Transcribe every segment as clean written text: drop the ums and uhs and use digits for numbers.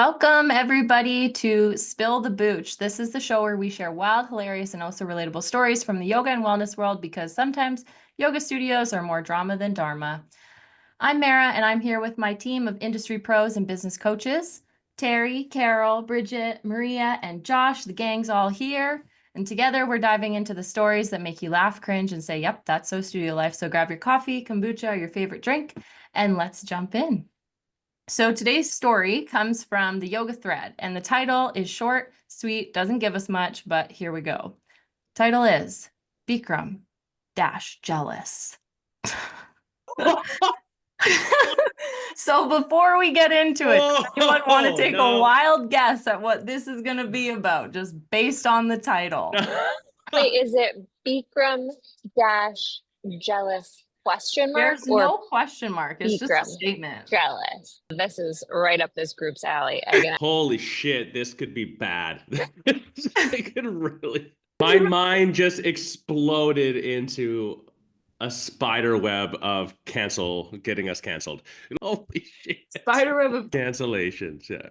Welcome, everybody, to Spill the Booch. This is the show where we share wild, hilarious, and also relatable stories from the yoga and wellness world because sometimes yoga studios are more drama than dharma. I'm Mara, and I'm here with my team of industry pros and business coaches. Terry, Carol, Bridget, Maria, and Josh, the gang's all here. And together we're diving into the stories that make you laugh, cringe, and say, yep, that's so studio life. So grab your coffee, kombucha, or your favorite drink, and let's jump in. So today's story comes from the yoga thread, and the title is short, sweet, doesn't give us much, but here we go. Title is Bikram - jealous. So before we get into it, does anyone want to take a wild guess at what this is going to be about, just based on the title? Wait, is it Bikram - jealous question mark? There's no question mark. It's just a Bikram statement. jealous. This is right up this group's alley. Holy shit, this could be bad. It could really. My mind just exploded into a spider web of getting us canceled. Holy shit. Spider web of cancellations, yeah.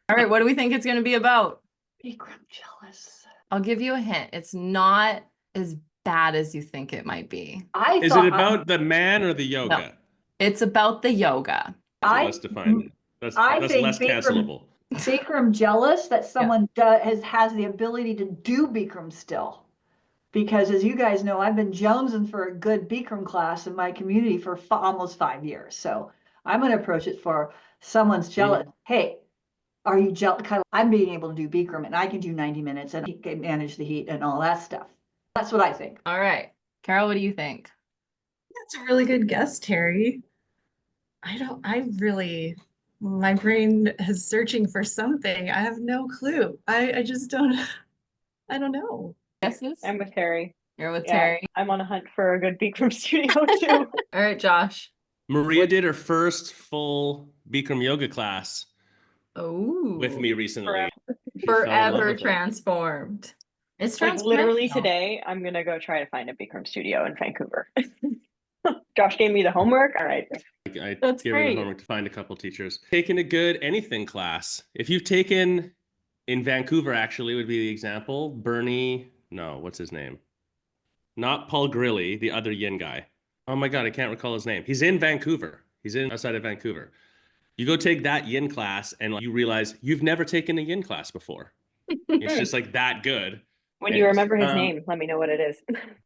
All right, what do we think it's going to be about? Bikram jealous. I'll give you a hint. It's not as bad as you think it might be. Is it about the man or the yoga? No, it's about the yoga. Let's define it. That's less cancelable. Bikram jealous that someone has the ability to do Bikram still. Because as you guys know, I've been jonesing for a good Bikram class in my community for almost 5 years. So I'm going to approach it for someone's jealous. Hey, are you jealous? I'm being able to do Bikram and I can do 90 minutes and manage the heat and all that stuff. That's what I think. All right. Carol, what do you think? That's a really good guess, Terry. My brain is searching for something. I have no clue. I just don't know. Guesses? I'm with Terry. You're with Terry. I'm on a hunt for a good Bikram studio too. All right, Josh. Maria did her first full Bikram yoga class with me recently. Forever transformed. It's like literally today, I'm gonna go try to find a Bikram studio in Vancouver. Josh gave me the homework. All right. That's gave her the homework to find a couple teachers. Taking a good anything class. If you've taken in Vancouver, actually would be the example. What's his name? Not Paul Grilly, the other yin guy. Oh my God, I can't recall his name. He's in Vancouver. He's outside of Vancouver. You go take that yin class and you realize you've never taken a yin class before. It's just like that good. When you remember his name, let me know what it is.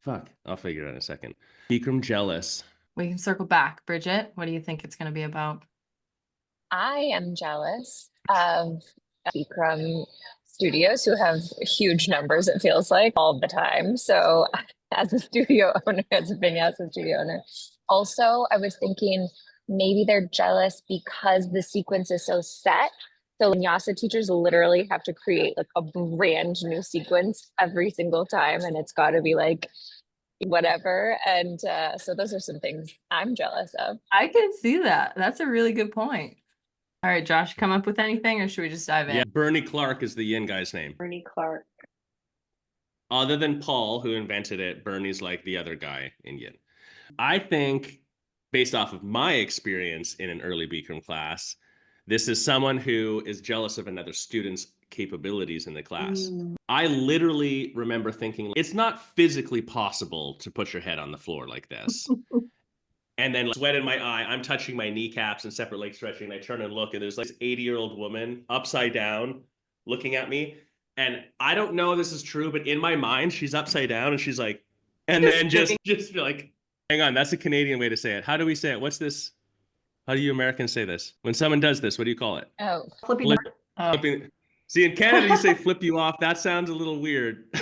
Fuck, I'll figure it out in a second. Bikram jealous. We can circle back. Bridget, what do you think it's going to be about? I am jealous of Bikram studios who have huge numbers, it feels like, all the time. So as a studio owner, as a vinyasa studio owner, also I was thinking maybe they're jealous because the sequence is so set. So vinyasa teachers literally have to create like a brand new sequence every single time, and it's got to be like whatever. And so those are some things I'm jealous of. I can see that. That's a really good point. All right, Josh, come up with anything, or should we just dive in? Yeah, Bernie Clark is the yin guy's name. Bernie Clark. Other than Paul, who invented it, Bernie's like the other guy in yin. I think, based off of my experience in an early Bikram class, this is someone who is jealous of another student's capabilities in the class. I literally remember thinking, it's not physically possible to put your head on the floor like this. And then sweat in my eye, I'm touching my kneecaps and separate leg stretching. And I turn and look, and there's like this 80-year-old woman upside down looking at me. And I don't know if this is true, but in my mind, she's upside down and she's like, and then just like, hang on, that's a Canadian way to say it. How do we say it? What's this? How do you Americans say this? When someone does this, what do you call it? Oh, Flipping. See, in Canada, you say flip you off. That sounds a little weird.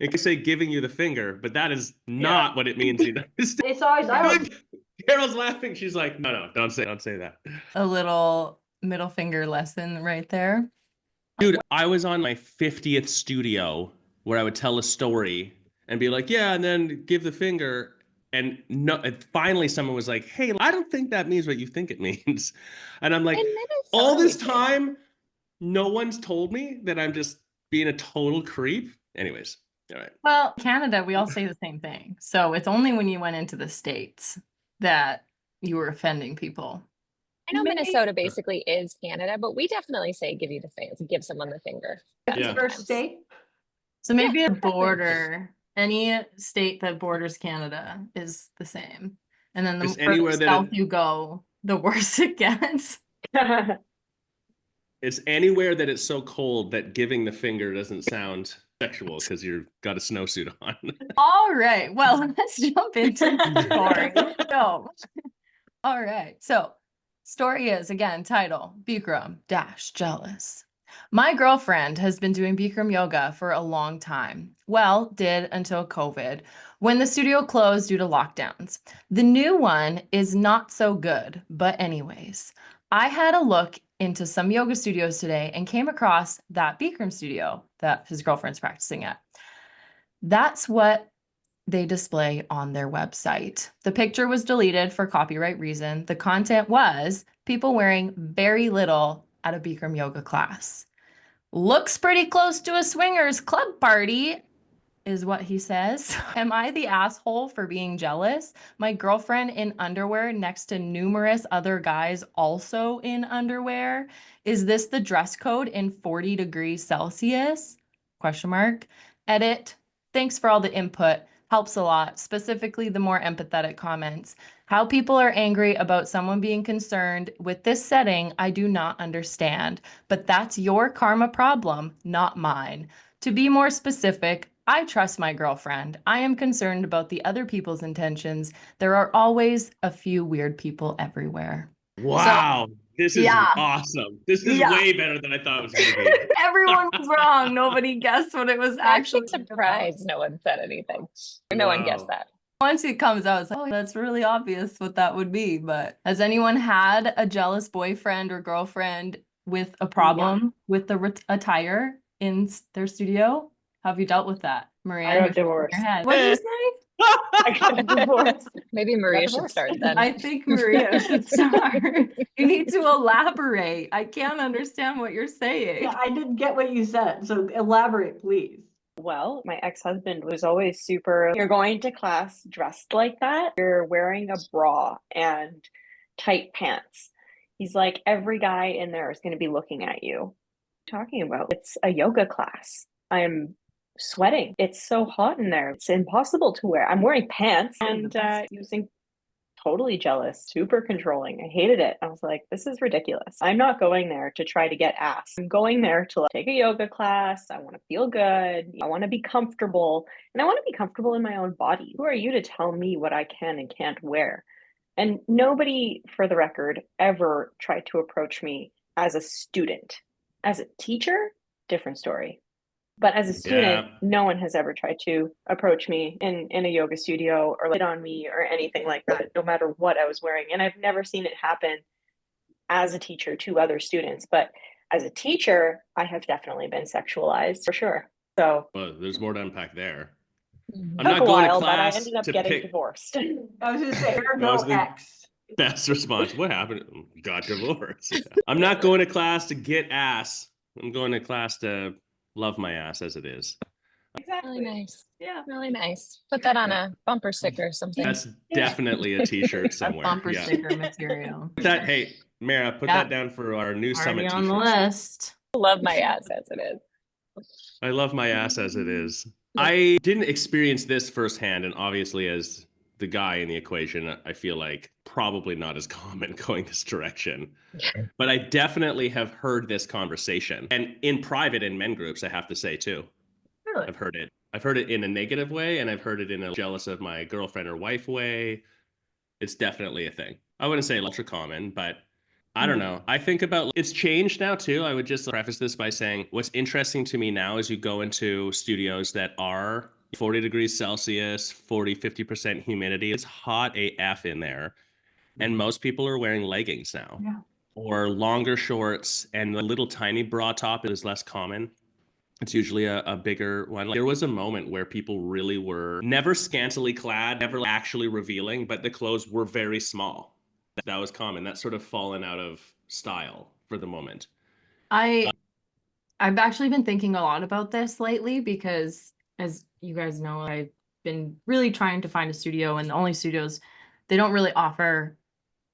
It could say giving you the finger, but that is not what it means. It's always Carol's laughing. She's like, no, don't say that. A little middle finger lesson right there. Dude, I was on my 50th studio where I would tell a story and be like, yeah, and then give the finger. And finally someone was like, hey, I don't think that means what you think it means. And I'm like, all this time, no one's told me that I'm just being a total creep. Anyways, all right. Well, Canada, we all say the same thing. So it's only when you went into the States that you were offending people. I know Maybe- Minnesota basically is Canada, but we definitely say give someone the finger. Yeah. First sometimes. state. So maybe Yeah, a exactly. border, any state that borders Canada is the same. And then the Just further anywhere that south it- you go, the worse it gets. It's anywhere that it's so cold that giving the finger doesn't sound sexual because you've got a snowsuit on. All right. Well, let's jump into the story. So, all right. So, story is again title Bikram dash jealous. My girlfriend has been doing Bikram yoga for a long time. Well, did until COVID, when the studio closed due to lockdowns. The new one is not so good, but anyways, I had a look into some yoga studios today and came across that Bikram studio that his girlfriend's practicing at. That's what they display on their website. The picture was deleted for copyright reason. The content was people wearing very little at a Bikram yoga class. Looks pretty close to a swingers club party, is what he says. Am I the asshole for being jealous? My girlfriend in underwear next to numerous other guys also in underwear. Is this the dress code in 40 degrees Celsius? Question mark. Edit. Thanks for all the input. Helps a lot, specifically the more empathetic comments. How people are angry about someone being concerned with this setting, I do not understand. But that's your karma problem, not mine. To be more specific, I trust my girlfriend. I am concerned about the other people's intentions. There are always a few weird people everywhere. Wow. This is yeah. awesome. This is Yeah. way better than I thought it was going to be. Everyone was wrong. Nobody guessed what it was I'm actually actually surprised no one said anything. No one guessed Wow. that. Once it comes out, it's like, oh, that's really obvious what that would be. But has anyone had a jealous boyfriend or girlfriend with a problem with the attire in their studio? How have you dealt with that, Maria? I You're got divorced. shaking your head. What did you say? I got divorced. Maybe Maria should divorced. start then. I think Maria should start. You need to elaborate. I can't understand what you're saying. Yeah, I didn't get what you said, so elaborate, please. Well, my ex-husband was always super, you're going to class dressed like that. You're wearing a bra and tight pants. He's like, every guy in there is going to be looking at you. What are you talking about? It's a yoga class. I'm sweating. It's so hot in there. It's impossible to wear. I'm wearing pants and using totally jealous, super controlling. I hated it. I was like, this is ridiculous. I'm not going there to try to get ass. I'm going there to take a yoga class. I want to feel good. I want to be comfortable. And I want to be comfortable in my own body. Who are you to tell me what I can and can't wear? And nobody, for the record, ever tried to approach me as a student. As a teacher, different story. But as a student, no one has ever tried to approach me in a yoga studio or hit on me or anything like that, no matter what I was wearing. And I've never seen it happen as a teacher to other students. But as a teacher, I have definitely been sexualized for sure. So Well, there's more to unpack there. Mhm. I'm not took a going while, to but I class ended up to getting pick divorced. I was going to say, That no was the- X. best response. What happened? Got divorced. Yeah. I'm not going to class to get ass. I'm going to class to love my ass as it is. Really nice. Yeah. Really nice. Put that on a bumper sticker or something. That's definitely a t-shirt A somewhere. bumper Yeah. sticker material. That, hey, Mara, put Yeah. that down for our new Already summit on the t-shirts. list. Love my ass as it is. I love my ass as it is. I didn't experience this firsthand, and obviously as the guy in the equation, I feel like probably not as common going this direction. But I definitely have heard this conversation. And in private in men groups, I have to say too. Really? I've heard it. I've heard it in a negative way, and I've heard it in a jealous of my girlfriend or wife way. It's definitely a thing. I wouldn't say ultra common, but I don't know. I think about it's changed now too. I would just preface this by saying what's interesting to me now is you go into studios that are 40 degrees Celsius, 40, 50% humidity. It's hot AF in there. And most people are wearing leggings now. Yeah. Or longer shorts, and the little tiny bra top is less common. It's usually a bigger one. There was a moment where people really were never scantily clad, never actually revealing, but the clothes were very small. That was common. That's sort of fallen out of style for the moment. I've actually been thinking a lot about this lately because, as you guys know, I've been really trying to find a studio, and the only studios, they don't really offer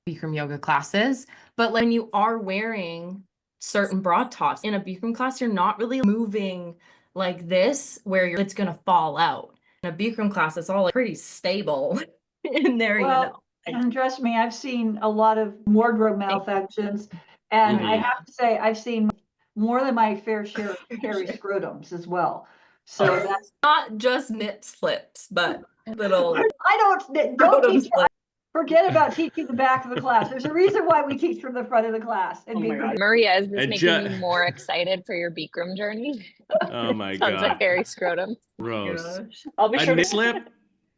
Bikram yoga classes, but when you are wearing certain broad tops in a Bikram class, you're not really moving like this where it's going to fall out. In a Bikram class, it's all like pretty stable in there, Well, and trust me, I've seen a lot of wardrobe malfunctions, and I have to say, I've seen more than my fair share of hairy scrotums as well. So that's not just nip slips, but little. don't teach. Forget about teaching the back of the class. There's a reason why we teach from the front of the class. Oh my God. Maria, is this making you more excited for your Bikram journey? Oh my Sounds like God. hairy scrotum. Gross. I'll be sure A to nip slip,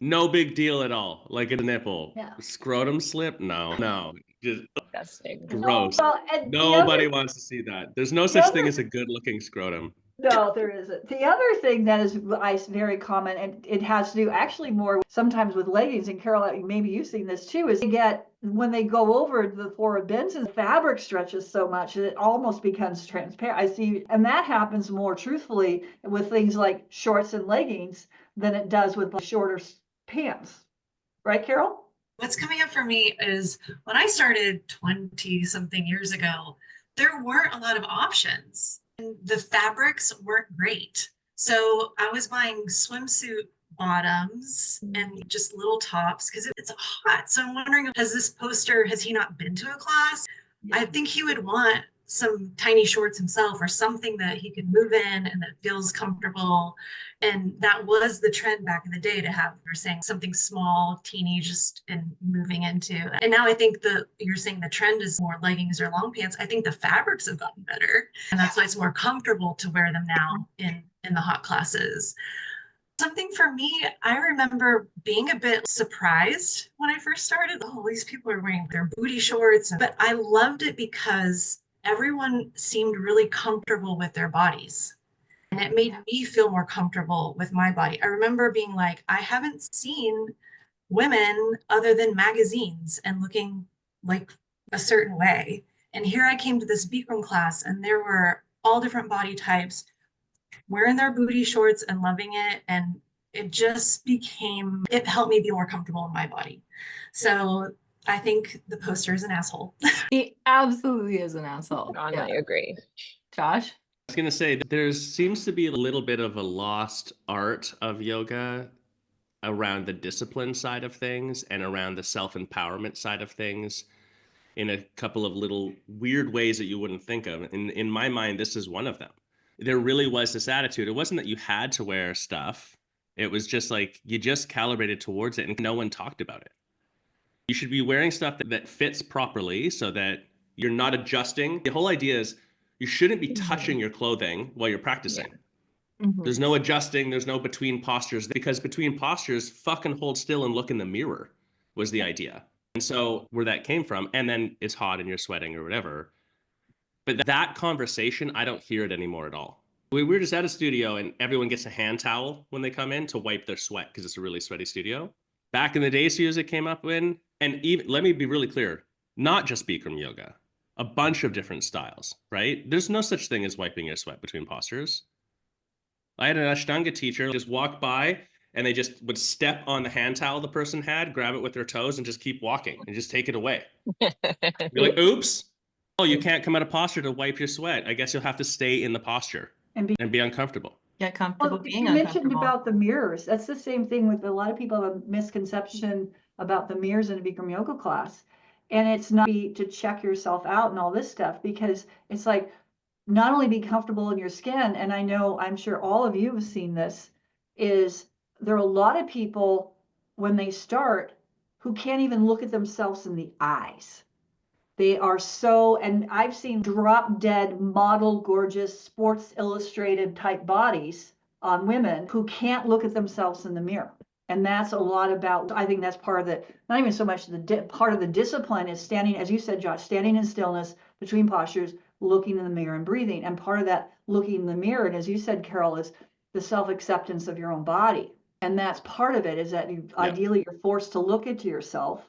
no big deal at all. Like a nipple. Yeah. Scrotum slip, no. Just Disgusting. gross. Well, and Nobody wants to see that. There's no such thing as a good-looking scrotum. No, there isn't. The other thing that is very common, and it has to do actually more sometimes with leggings, and Carol, maybe you've seen this too, is when they go over the forward bends, and the fabric stretches so much that it almost becomes transparent. I see, and that happens more truthfully with things like shorts and leggings than it does with shorter pants. Right, Carol? What's coming up for me is when I started 20 something years ago, there weren't a lot of options. The fabrics weren't great. So I was buying swimsuit bottoms and just little tops because it's hot. So I'm wondering, has he not been to a class? I think he would want some tiny shorts himself or something that he could move in and that feels comfortable. And that was the trend back in the day, to have, you're saying, something small, teeny, just and moving into. And now I think you're saying the trend is more leggings or long pants. I think the fabrics have gotten better, and that's why it's more comfortable to wear them now in the hot classes. Something for me, I remember being a bit surprised when I first started. Oh, these people are wearing their booty shorts, but I loved it because everyone seemed really comfortable with their bodies. And it made me feel more comfortable with my body. I remember being like, I haven't seen women other than magazines and looking like a certain way. And here I came to this Bikram class, and there were all different body types wearing their booty shorts and loving it. And it helped me be more comfortable in my body. So I think the poster is an asshole. He absolutely is an asshole. I agree. Josh? I was going to say, there seems to be a little bit of a lost art of yoga around the discipline side of things and around the self-empowerment side of things in a couple of little weird ways that you wouldn't think of. In my mind, this is one of them. There really was this attitude. It wasn't that you had to wear stuff. It was just like you just calibrated towards it and no one talked about it. You should be wearing stuff that fits properly so that you're not adjusting. The whole idea is you shouldn't be touching your clothing while you're practicing. There's no adjusting. There's no between postures, because between postures, fucking hold still and look in the mirror was the idea. And so where that came from, and then it's hot and you're sweating or whatever. But that conversation, I don't hear it anymore at all. We were just at a studio and everyone gets a hand towel when they come in to wipe their sweat because it's a really sweaty studio. Back in the day, studios it came up in, and even, let me be really clear, not just Bikram yoga, a bunch of different styles, right? There's no such thing as wiping your sweat between postures. I had an Ashtanga teacher just walk by and they just would step on the hand towel the person had, grab it with their toes and just keep walking and just take it away. You're like, oops. Oh, you can't come out of posture to wipe your sweat. I guess you'll have to stay in the posture and be uncomfortable. Get comfortable being you mentioned uncomfortable. about the mirrors. That's the same thing with a lot of people have a misconception about the mirrors in a Bikram yoga class. And it's not to check yourself out and all this stuff, because it's like, not only be comfortable in your skin, and I'm sure all of you have seen this, is there are a lot of people when they start who can't even look at themselves in the eyes. They are and I've seen drop dead model, gorgeous, Sports Illustrated type bodies on women who can't look at themselves in the mirror. And that's a lot about, I think that's part of the, not even so much part of the discipline is standing, as you said, Josh, standing in stillness between postures, looking in the mirror and breathing. And part of that looking in the mirror, and as you said, Carol, is the self-acceptance of your own body. And that's part of it, is that ideally you're forced to look into yourself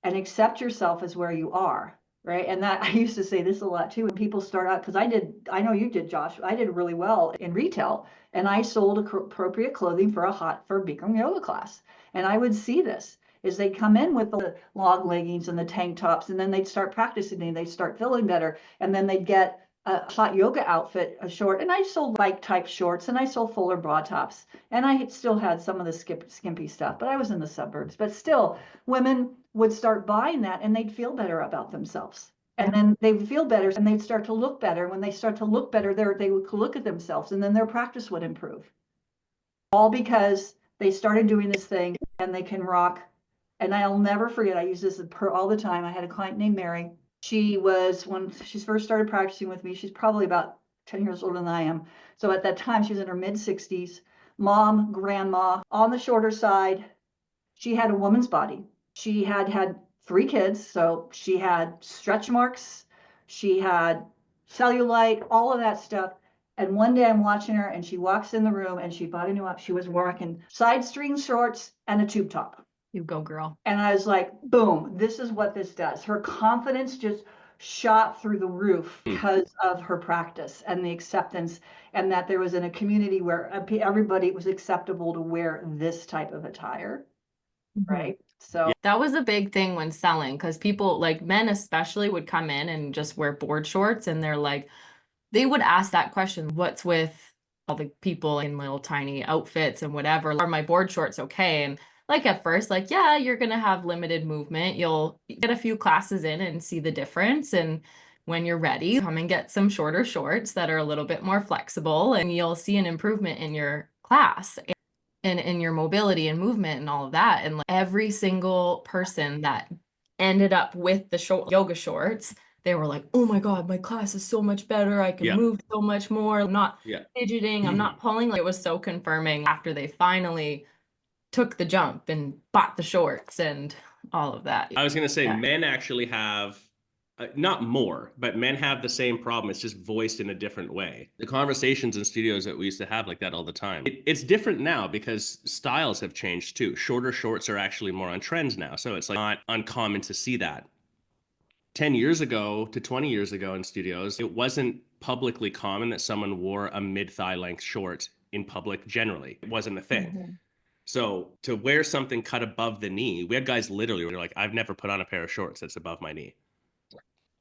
and accept yourself as where you are, right? And that, I used to say this a lot too, when people start out, because I know you did, Josh, I did really well in retail, and I sold appropriate clothing for a Bikram yoga class. And I would see this. is they'd come in with the long leggings and the tank tops, and then they'd start practicing and they'd start feeling better. And then they'd get a hot yoga outfit, a short, and I sold bike type shorts, and I sold fuller bra tops, and I still had some of the skimpy stuff, but I was in the suburbs. But still, women would start buying that and they'd feel better about themselves. And then they would feel better and they'd start to look better. When they start to look better, they would look at themselves, and then their practice would improve. All because they started doing this thing and they can rock. And I'll never forget, I use this all the time. I had a client named Mary. She was, when she first started practicing with me, she's probably about 10 years older than I am. So at that time, she was in her mid 60s, mom, grandma, on the shorter side. She had a woman's body. She had 3 kids. So she had stretch marks. She had cellulite, all of that stuff. And one day I'm watching her and she walks in the room and she bought a new outfit. She was rocking side string shorts and a tube top. You go, girl. And I was like, boom, this is what this does. Her confidence just shot through the roof because of her practice and the acceptance, and that there was in a community where everybody, it was acceptable to wear this type of attire, right? So that was a big thing when selling, because people, like men especially, would come in and just wear board shorts, and they're like, they would ask that question, what's with all the people in little tiny outfits and whatever? Are my board shorts okay? And like at first, like, yeah, you're going to have limited movement. You'll get a few classes in and see the difference. And when you're ready, come and get some shorter shorts that are a little bit more flexible, and you'll see an improvement in your class and in your mobility and movement and all of that. And like every single person that ended up with the yoga shorts, they were like, oh my God, my class is so much better. I can move so much more. I'm not fidgeting. I'm not pulling. Like, it was so confirming after they finally took the jump and bought the shorts and all of that. I was going to say, men actually have, not more, but men have the same problem. It's just voiced in a different way. The conversations in studios that we used to have like that all the time. It's different now because styles have changed too. Shorter shorts are actually more on trends now. So it's like not uncommon to see that. 10 years ago to 20 years ago in studios, it wasn't publicly common that someone wore a mid-thigh length short in public generally. It wasn't a thing. So to wear something cut above the knee, we had guys literally were like, I've never put on a pair of shorts that's above my knee.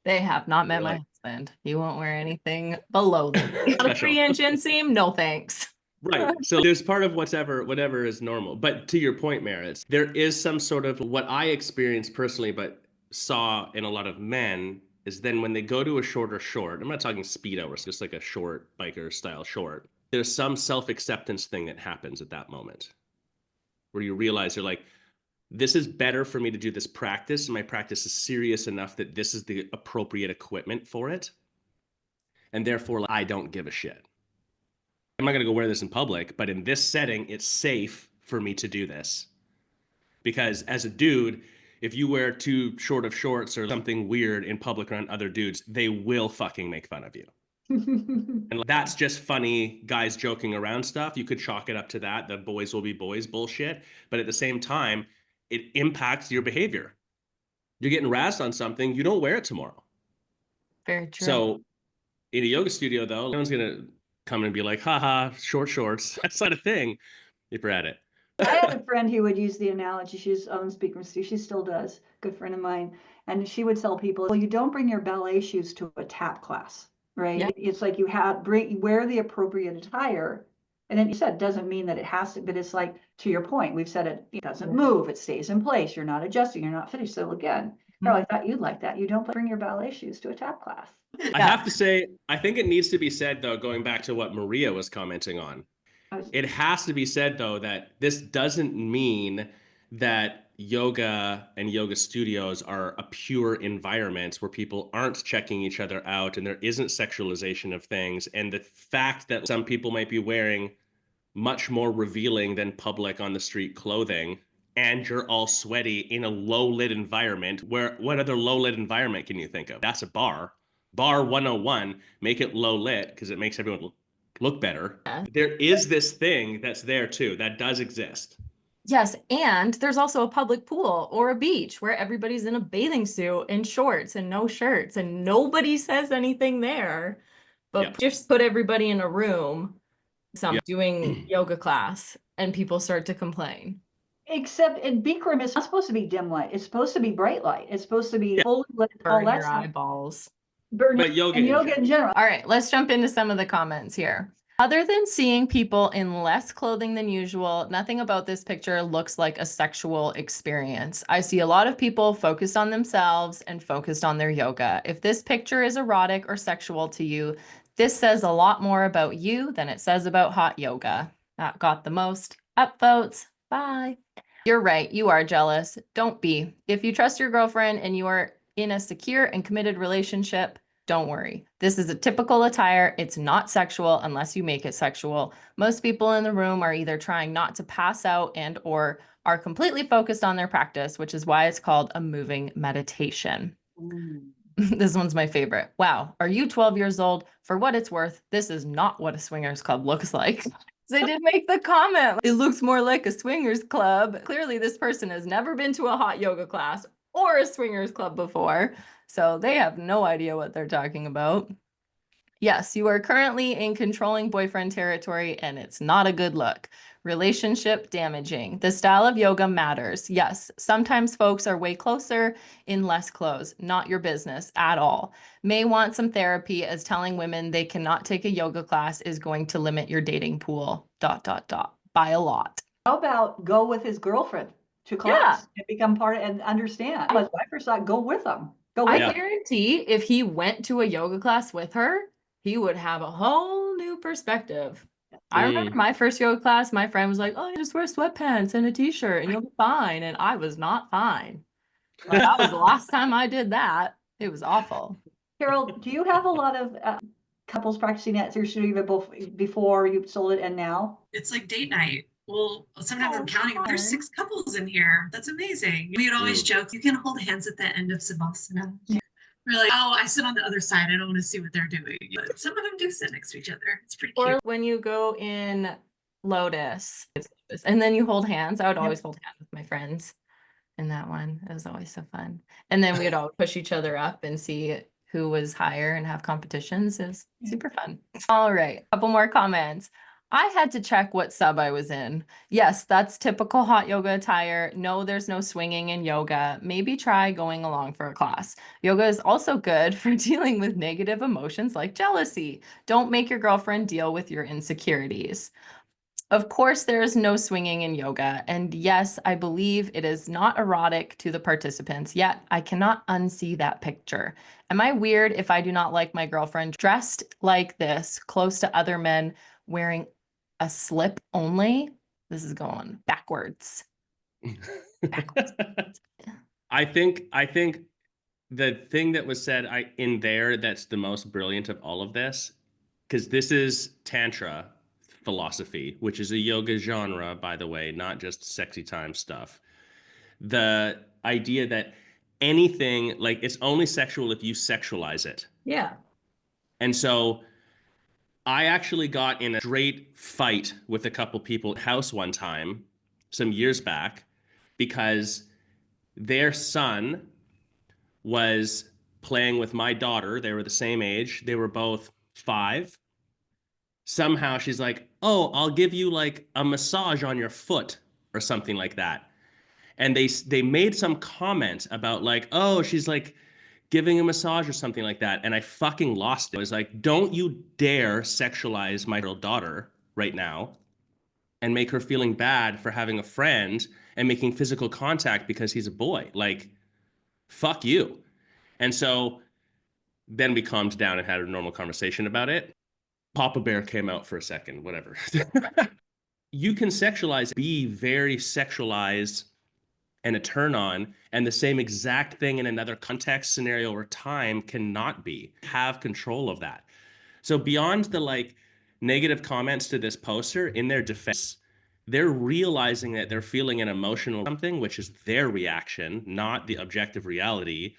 They have not met my husband. He won't wear anything below the knee. A 3-inch inseam? No thanks. Right. So there's part of whatever is normal. But to your point, Meredith, there is some sort of what I experienced personally, but saw in a lot of men is then when they go to a shorter short, I'm not talking Speedo or just like a short biker style short, there's some self-acceptance thing that happens at that moment where you realize you're like, this is better for me to do this practice. And my practice is serious enough that this is the appropriate equipment for it. And therefore, I don't give a shit. I'm not going to go wear this in public, but in this setting, it's safe for me to do this. Because as a dude, if you wear too short of shorts or something weird in public around other dudes, they will fucking make fun of you. And that's just funny guys joking around stuff. You could chalk it up to that. The boys will be boys bullshit. But at the same time, it impacts your behavior. You're getting razzed on something, you don't wear it tomorrow. Very true. So in a yoga studio, though, no one's going to come and be like, haha, short shorts. That's not a thing if you're at it. I had a friend who would use the analogy. She's on Bikram studio. She still does. Good friend of mine. And she would tell people, well, you don't bring your ballet shoes to a tap class, right? Yeah. It's like you wear the appropriate attire. And then you said, doesn't mean that it has to, but it's like, to your point, we've said it doesn't move. It stays in place. You're not adjusting. You're not finished. So again, Carol, I thought you'd like that. You don't bring your ballet shoes to a tap class. I have to say, I think it needs to be said, though, going back to what Maria was commenting on, it has to be said, though, that this doesn't mean that yoga and yoga studios are a pure environment where people aren't checking each other out and there isn't sexualization of things. And the fact that some people might be wearing much more revealing than public on the street clothing, and you're all sweaty in a low lit environment, where what other low lit environment can you think of? That's a bar. Bar 101, make it low lit because it makes everyone look better. There is this thing that's there too, that does exist. Yes, and there's also a public pool or a beach where everybody's in a bathing suit and shorts and no shirts and nobody says anything there, but just put everybody in a room doing yoga class and people start to complain. Except in Bikram, it's not supposed to be dim light. It's supposed to be bright light. It's supposed to be fully lit. All Burn that your stuff. eyeballs. Burn But yoga and in yoga in general. All right, let's jump into some of the comments here. Other than seeing people in less clothing than usual, nothing about this picture looks like a sexual experience. I see a lot of people focused on themselves and focused on their yoga. If this picture is erotic or sexual to you, this says a lot more about you than it says about hot yoga. That got the most upvotes. Bye. You're right, you are jealous. Don't be. If you trust your girlfriend and you are in a secure and committed relationship, don't worry. This is a typical attire. It's not sexual unless you make it sexual. Most people in the room are either trying not to pass out and or are completely focused on their practice, which is why it's called a moving meditation. This one's my favorite. Wow, are you 12 years old? For what it's worth, this is not what a swingers club looks like. They did make the comment. It looks more like a swingers club. Clearly, this person has never been to a hot yoga class or a swingers club before, so they have no idea what they're talking about. Yes, you are currently in controlling boyfriend territory, and it's not a good look. Relationship damaging. The style of yoga matters. Yes, sometimes folks are way closer in less clothes. Not your business at all. May want some therapy, as telling women they cannot take a yoga class is going to limit your dating pool. ... By a lot. How about go with his girlfriend to class and become part of, and understand? When I first thought, go with them. Go with I them. guarantee if he went to a yoga class with her, he would have a whole new perspective. I remember my first yoga class, my friend was like, oh, you just wear sweatpants and a t-shirt and you'll be fine. And I was not fine. But that was the last time I did that. It was awful. Carol, do you have a lot of couples practicing at your studio both before you sold it and now? It's like date night. Well, sometimes I'm counting. fun. There's 6 couples in here. That's amazing. We would always joke, you can hold hands at the end of Savasana. We're like, oh, I sit on the other side. I don't want to see what they're doing. But some of them do sit next to each other. It's pretty cute. Or when you go in Lotus, and then you hold hands. I would always hold hands with my friends in that one. It was always so fun. And then we'd all push each other up and see who was higher and have competitions. It was super fun. All right, couple more comments. I had to check what sub I was in. Yes, that's typical hot yoga attire. No, there's no swinging in yoga. Maybe try going along for a class. Yoga is also good for dealing with negative emotions like jealousy. Don't make your girlfriend deal with your insecurities. Of course, there is no swinging in yoga. And yes, I believe it is not erotic to the participants, yet I cannot unsee that picture. Am I weird if I do not like my girlfriend dressed like this, close to other men, wearing a slip only? This is going backwards. I think the thing that was said in there that's the most brilliant of all of this, because this is Tantra philosophy, which is a yoga genre, by the way, not just sexy time stuff. The idea that anything, like, it's only sexual if you sexualize it. Yeah. And so I actually got in a straight fight with a couple people at house one time, some years back, because their son was playing with my daughter. They were the same age. They were both 5. Somehow she's like, oh, I'll give you like a massage on your foot or something like that. And they made some comment about like, oh, she's like giving a massage or something like that. And I fucking lost it. I was like, don't you dare sexualize my little daughter right now and make her feeling bad for having a friend and making physical contact because he's a boy. Like, fuck you. And so then we calmed down and had a normal conversation about it. Papa Bear came out for a second, whatever. You can sexualize, be very sexualized and a turn on, and the same exact thing in another context, scenario, or time cannot be. Have control of that. So beyond the like negative comments to this poster, in their defense, they're realizing that they're feeling an emotional something, which is their reaction, not the objective reality.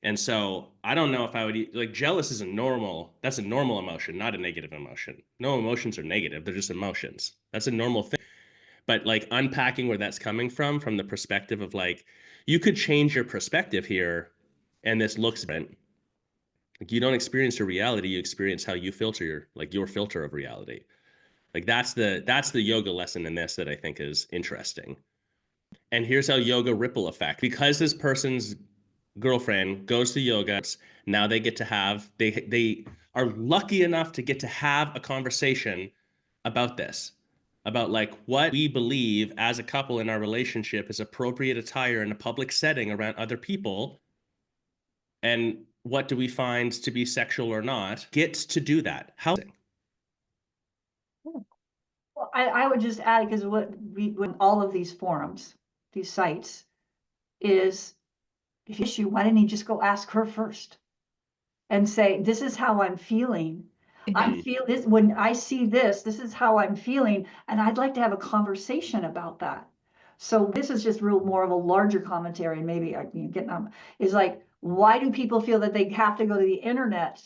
And so I don't know if I would like, jealous is that's a normal emotion, not a negative emotion. No emotions are negative. They're just emotions. That's a normal thing. But like unpacking where that's coming from the perspective of like, you could change your perspective here and this looks different. Like, you don't experience your reality, you experience how you filter your filter of reality. Like that's the yoga lesson in this that I think is interesting. And here's how yoga ripple effect. Because this person's girlfriend goes to yoga, now they get to have, they are lucky enough to get to have a conversation about this, about like what we believe as a couple in our relationship is appropriate attire in a public setting around other people, and what do we find to be sexual or not, gets to do that. How? Well, I would just add, because when all of these forums, these sites, is if you issue, why didn't he just go ask her first and say, this is how I'm feeling. I feel this when I see this, this is how I'm feeling, and I'd like to have a conversation about that. So this is just real more of a larger commentary, and maybe I can get them, is like, why do people feel that they have to go to the internet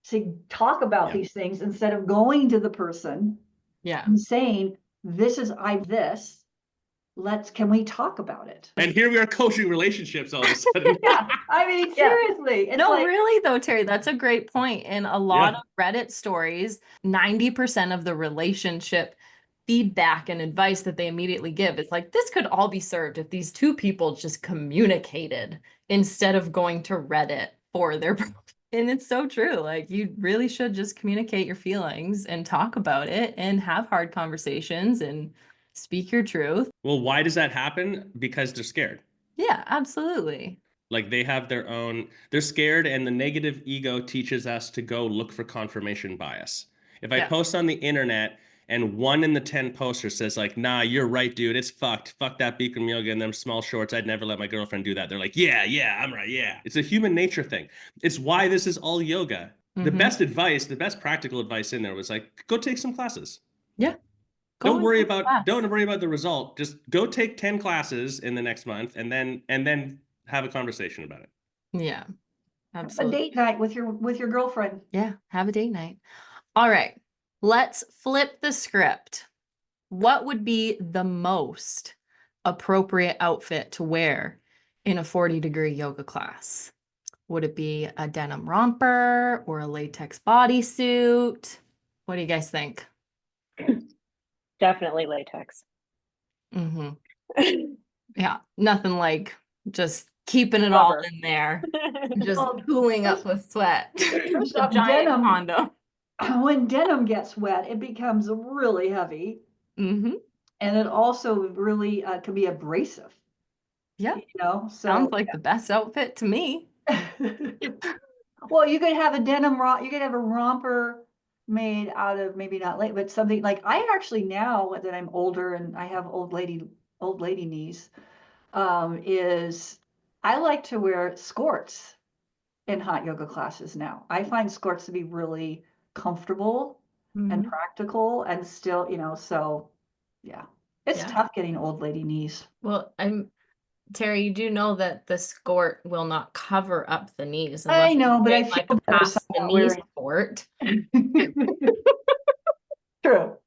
to talk about these things instead of going to the person and saying, this is this, can we talk about it? And here we are coaching relationships all of a sudden. I mean, seriously. It's No, like, really though, Terry, that's a great point. In a lot of Reddit stories, 90% of the relationship feedback and advice that they immediately give is like, this could all be served if these two people just communicated instead of going to Reddit for their and it's so true. Like, you really should just communicate your feelings and talk about it and have hard conversations and speak your truth. Well, why does that happen? Because they're scared. Yeah, absolutely. Like they have their own, they're scared, and the negative ego teaches us to go look for confirmation bias. If I post on the internet and 1 in the 10 posters says like, nah, you're right, dude, it's fucked. Fuck that Bikram yoga and them small shorts. I'd never let my girlfriend do that. They're like, yeah, I'm right, yeah. It's a human nature thing. It's why this is all yoga. The best advice, the best practical advice in there was like, go take some classes. Yeah. Don't worry about the result. Just go take 10 classes in the next month and then have a conversation about it. Yeah, absolutely. A date night with your girlfriend. Yeah, have a date night. All right, let's flip the script. What would be the most appropriate outfit to wear in a 40-degree yoga class? Would it be a denim romper or a latex bodysuit? What do you guys think? Definitely latex. Yeah, nothing like just keeping it Rubber. all in there, just cooling up with sweat. First A off, giant denim, condom. when denim gets wet, it becomes really heavy. And it also really can be abrasive. Yeah. You know, so sounds like the best outfit to me. Well, you could have you could have a romper made out of, maybe not late, but something like, I actually, now that I'm older and I have old lady knees, is I like to wear skirts in hot yoga classes now. I find skirts to be really comfortable and practical, and still, so yeah, it's tough getting old lady knees. Well, Terry, you do know that the skirt will not cover up the knees. I know, but I feel like a better past the somehow knee wearing. skirt.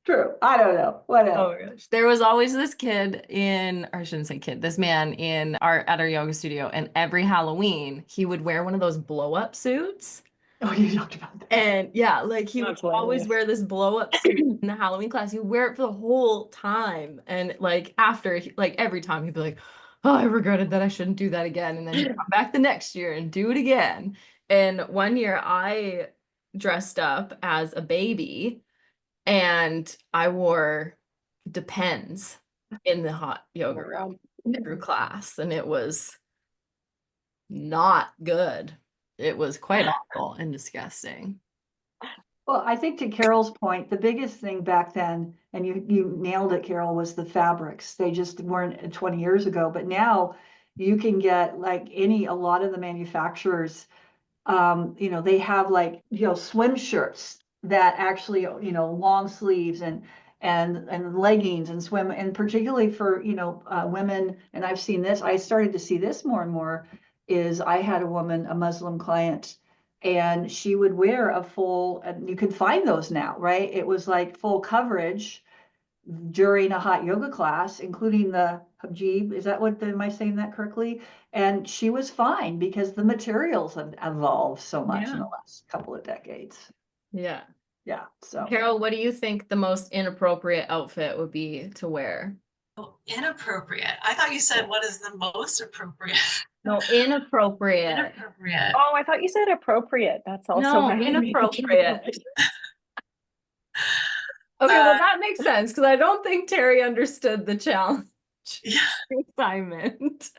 True. I don't know. Whatever. Oh my gosh. There was always this I shouldn't say kid, this man at our yoga studio, and every Halloween he would wear one of those blow up suits. Oh, you talked about that. And yeah, like he would always wear this blow up suit in the Halloween class. He would wear it for the whole time. And like after, like every time he'd be like, oh, I regretted that, I shouldn't do that again. And then he'd come back the next year and do it again. And one year I dressed up as a baby and I wore Depends in the hot yoga room through class. And it was not good. It was quite awful and disgusting. Well, I think to Carol's point, the biggest thing back then, and you nailed it, Carol, was the fabrics. They just weren't 20 years ago, but now you can get like a lot of the manufacturers, they have like, swim shirts that actually, long sleeves and leggings and swim, and particularly for, women. And I started to see this more and more, is I had a Muslim client, and she would wear and you could find those now, right? It was like full coverage during a hot yoga class, including the hijab. Am I saying that correctly? And she was fine because the materials have evolved so much in the last couple of decades. Yeah. Yeah. So Carol, what do you think the most inappropriate outfit would be to wear Oh, inappropriate. I thought you said what is the most appropriate. No, inappropriate. Inappropriate. Oh, I thought you said appropriate. That's also No, what I mean. inappropriate. Okay, well, that makes sense because I don't think Terry understood the challenge Yeah. assignment.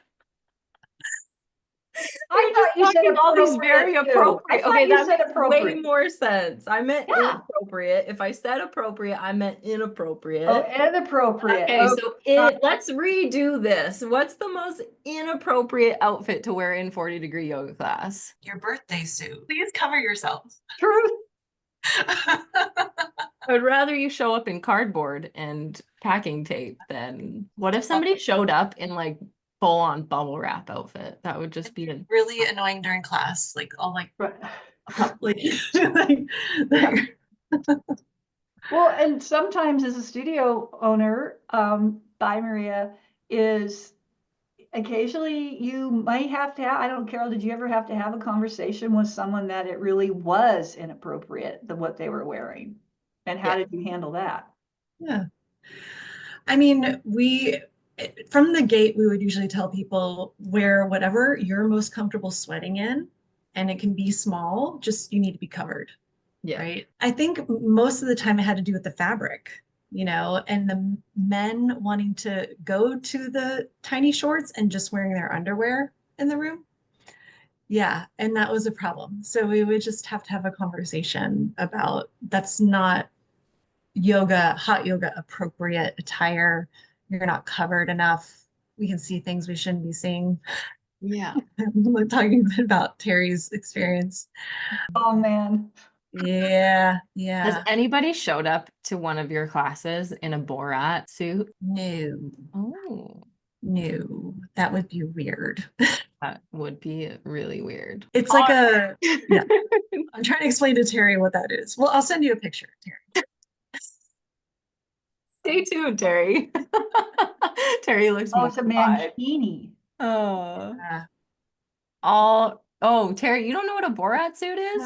I thought you said Talking all these very appropriate, too. appropriate. I thought Okay, you that said makes way appropriate. more sense. I meant Yeah. inappropriate. If I said appropriate, I meant inappropriate. Oh, inappropriate. Okay, so let's redo this. What's the most inappropriate outfit to wear in 40-degree yoga class? Your birthday suit. Please cover yourself. Truth. I'd rather you show up in cardboard and packing tape than what if somebody showed up in like full on bubble wrap outfit? That would just be Really annoying during class. Like all like Right. like Well, and sometimes as a studio owner, by Maria, is occasionally you might have to have, I don't care, did you ever have to have a conversation with someone that it really was inappropriate, what they were wearing? And how did you handle that? Yeah. I mean, from the gate, we would usually tell people wear whatever you're most comfortable sweating in, and it can be small, just you need to be covered. Yeah. Right. I think most of the time it had to do with the fabric, and the men wanting to go to the tiny shorts and just wearing their underwear in the room. Yeah. And that was a problem. So we would just have to have a conversation about that's not hot yoga appropriate attire. You're not covered enough. We can see things we shouldn't be seeing. Yeah. I'm talking a bit about Terry's experience. Oh, man. Yeah. Has anybody showed up to one of your classes in a Borat suit? No. Oh, No, that would be weird. that would be really weird. It's like yeah. I'm trying to explain to Terry what that is. Well, I'll send you a picture, Terry. Stay tuned, Terry. Terry looks Oh, it's a mortified. mankini. Oh. Yeah. Oh, Terry, you don't know what a Borat suit is?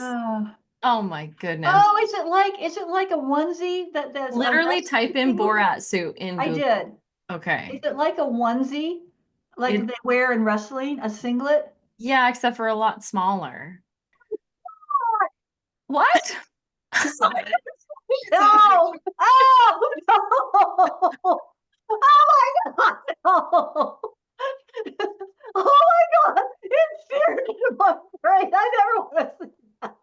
Oh my goodness. Oh, is it like a onesie that's Literally type in Borat suit in I Google. did. Okay. Is it like a onesie? Like they wear in wrestling, a singlet? Yeah, except for a lot smaller. What? No! Oh, no! Oh my God, no! Oh my God! It's seared into my brain. I never want to see that.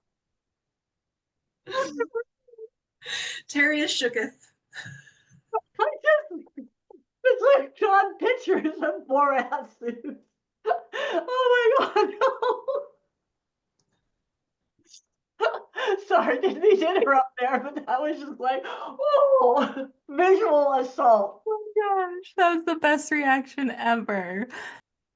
Terry is shooketh. It's like drawn pictures of Borat suits. Oh my God, no. Sorry, didn't mean to interrupt there, but that was just like, oh, visual assault. Oh my gosh, that was the best reaction ever.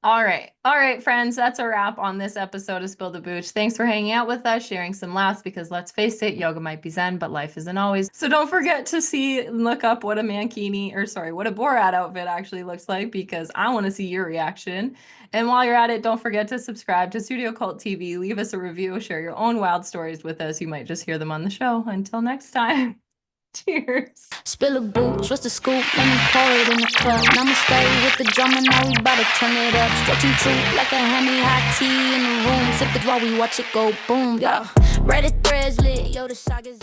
All right, friends, that's a wrap on this episode of Spill the Booch. Thanks for hanging out with us, sharing some laughs, because let's face it, yoga might be zen, but life isn't always. So don't forget to look up what a what a Borat outfit actually looks like, because I want to see your reaction. And while you're at it, don't forget to subscribe to Studio Cult TV, leave us a review, share your own wild stories with us. You might just hear them on the show. Until next time. Cheers. Spill a booch, what's the scoop? Let me pour it in the cup. I'ma stay with the drummer, now we bout to turn it up. Stretching truth like a honey hot tea in the room. Sip it while we watch it go boom. Yeah, Reddit threads lit, yo, the saga's